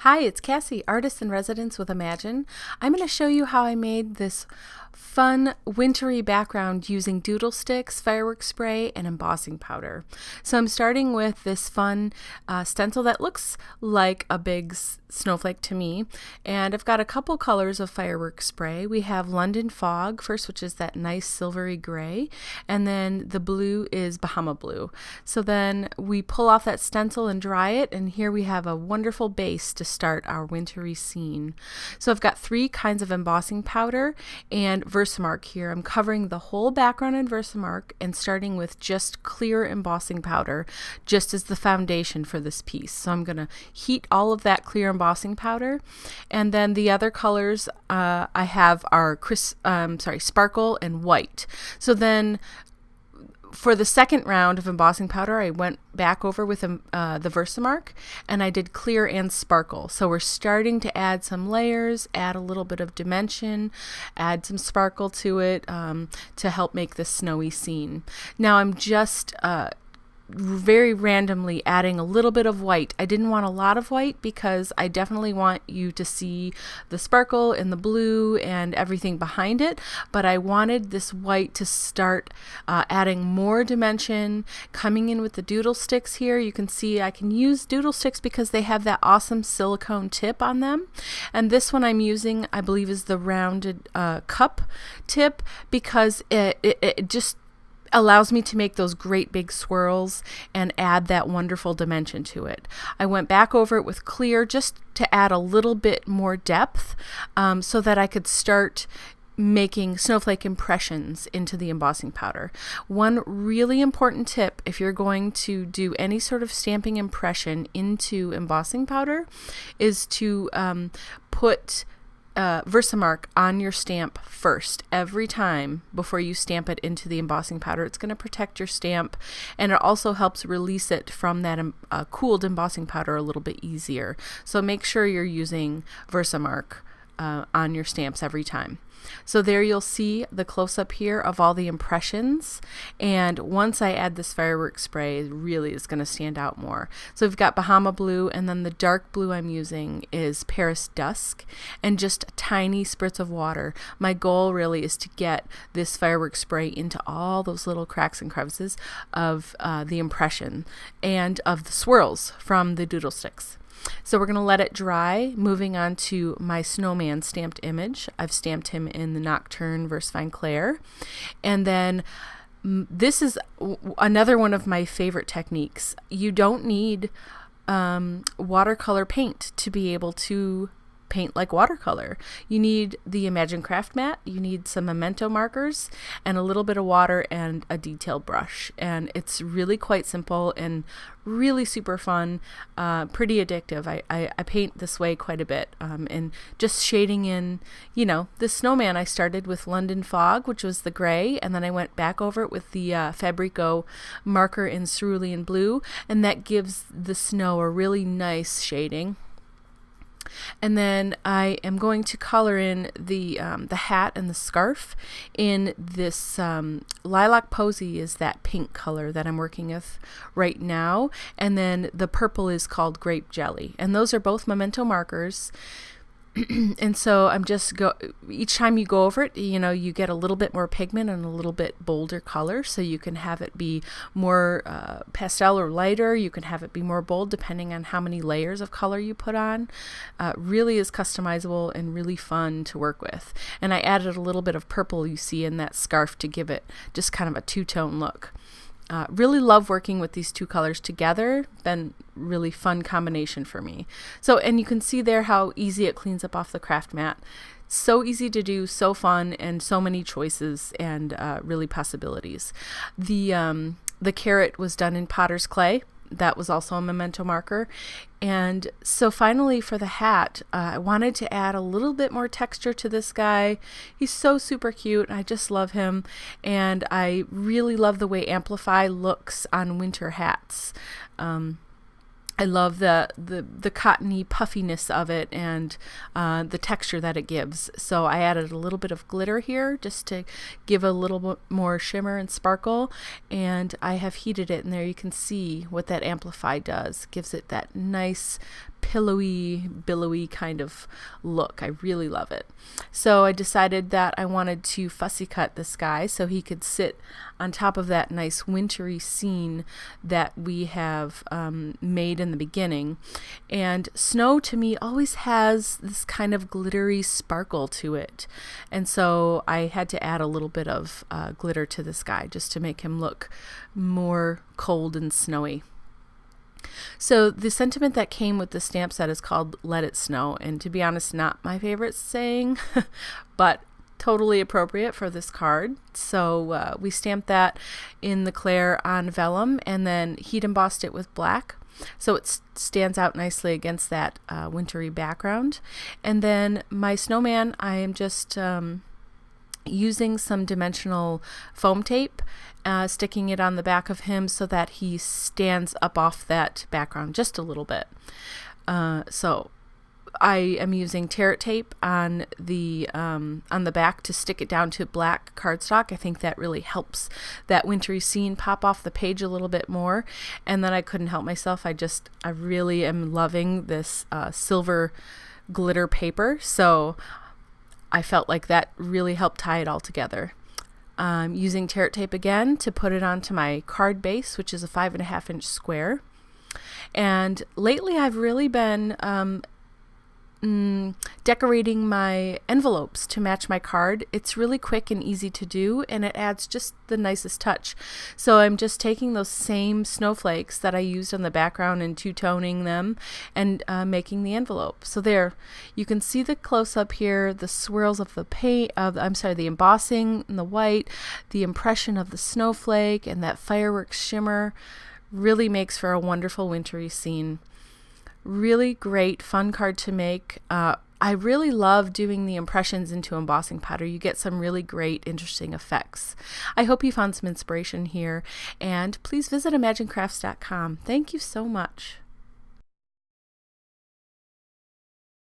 Hi, it's Cassie, artist in residence with Imagine. I'm going to show you how I made this fun wintry background using Doodlestix, fireworks spray, and embossing powder. So I'm starting with this fun stencil that looks like a big snowflake to me, and I've got a couple colors of fireworks spray. We have London Fog first, which is that nice silvery gray, and then the blue is Bahama Blue. So then we pull off that stencil and dry it, and here we have a wonderful base to start our wintry scene. So I've got three kinds of embossing powder and Versamark here. I'm covering the whole background in Versamark and starting with just clear embossing powder just as the foundation for this piece. So I'm going to heat all of that clear embossing powder, and then the other colors I have are sparkle and white. So then for the second round of embossing powder, I went back over with the Versamark, and I did clear and sparkle. So we're starting to add some layers, add a little bit of dimension, add some sparkle to it to help make this snowy scene. Now I'm just very randomly adding a little bit of white. I didn't want a lot of white because I definitely want you to see the sparkle and the blue and everything behind it, but I wanted this white to start adding more dimension, coming in with the Doodlestix here. You can see I can use Doodlestix because they have that awesome silicone tip on them, and this one I'm using, I believe, is the rounded cup tip because it just allows me to make those great big swirls and add that wonderful dimension to it. I went back over it with clear just to add a little bit more depth so that I could start making snowflake impressions into the embossing powder. One really important tip if you're going to do any sort of stamping impression into embossing powder is to put Versamark on your stamp first every time before you stamp it into the embossing powder. It's going to protect your stamp, and it also helps release it from that cooled embossing powder a little bit easier. So make sure you're using Versamark on your stamps every time. So there you'll see the close-up here of all the impressions, and once I add this fireworks spray, it really is going to stand out more. So we've got Bahama Blue, and then the dark blue I'm using is Paris Dusk, and just a tiny spritz of water. My goal really is to get this fireworks spray into all those little cracks and crevices of the impression and of the swirls from the Doodlestix. So we're going to let it dry. Moving on to my Snowman stamped image. I've stamped him in the Nocturne Versefine Clair. And then this is another one of my favorite techniques. You don't need watercolor paint to be able to paint like watercolor. You need the Imagine Craft mat, you need some memento markers, and a little bit of water and a detail brush. And it's really quite simple and really super fun, pretty addictive. I paint this way quite a bit, and just shading in, you know, the snowman I started with London Fog, which was the gray, and then I went back over it with the Fabrico marker in cerulean blue, and that gives the snow a really nice shading. And then I am going to color in the hat and the scarf in this Lilac Posy is that pink color that I'm working with right now, and then the purple is called Grape Jelly, and those are both memento markers. And so I'm just each time you go over it, you know, you get a little bit more pigment and a little bit bolder color, so you can have it be more pastel or lighter. You can have it be more bold depending on how many layers of color you put on. Really is customizable and really fun to work with. And I added a little bit of purple you see in that scarf to give it just kind of a two-tone look. Really love working with these two colors together. Been really fun combination for me. So, and you can see there how easy it cleans up off the craft mat. So easy to do, so fun, and so many choices and really possibilities. The carrot was done in potter's clay. That was also a memento marker. And so finally for the hat, I wanted to add a little bit more texture to this guy. He's so super cute. I just love him. And I really love the way Amplify looks on winter hats. I love the cottony puffiness of it and the texture that it gives. So I added a little bit of glitter here just to give a little bit more shimmer and sparkle, and I have heated it, and there you can see what that Amplify does. Gives it that nice pillowy, billowy kind of look. I really love it. So I decided that I wanted to fussy cut this guy so he could sit on top of that nice wintry scene that we have made in the beginning. And snow to me always has this kind of glittery sparkle to it. And so I had to add a little bit of glitter to this guy just to make him look more cold and snowy. So the sentiment that came with the stamp set is called Let It Snow, and to be honest, not my favorite saying, but totally appropriate for this card. So we stamped that in the Claire on vellum and then heat embossed it with black, so it stands out nicely against that wintry background. And then my snowman, I am just using some dimensional foam tape, sticking it on the back of him so that he stands up off that background just a little bit. So I am using Tarot tape on the back to stick it down to black cardstock. I think that really helps that wintry scene pop off the page a little bit more. And then I couldn't help myself. I really am loving this silver glitter paper. So I felt like that really helped tie it all together. Using Tarot tape again to put it onto my card base, which is a 5.5-inch square. And lately I've really been decorating my envelopes to match my card. It's really quick and easy to do, and it adds just the nicest touch. So I'm just taking those same snowflakes that I used on the background and two-toning them and making the envelope. So there, you can see the close-up here, the swirls of the paint, the embossing in the white, the impression of the snowflake, and that fireworks shimmer really makes for a wonderful wintry scene. Really great, fun card to make. I really love doing the impressions into embossing powder. You get some really great, interesting effects. I hope you found some inspiration here, and please visit imaginecrafts.com. Thank you so much.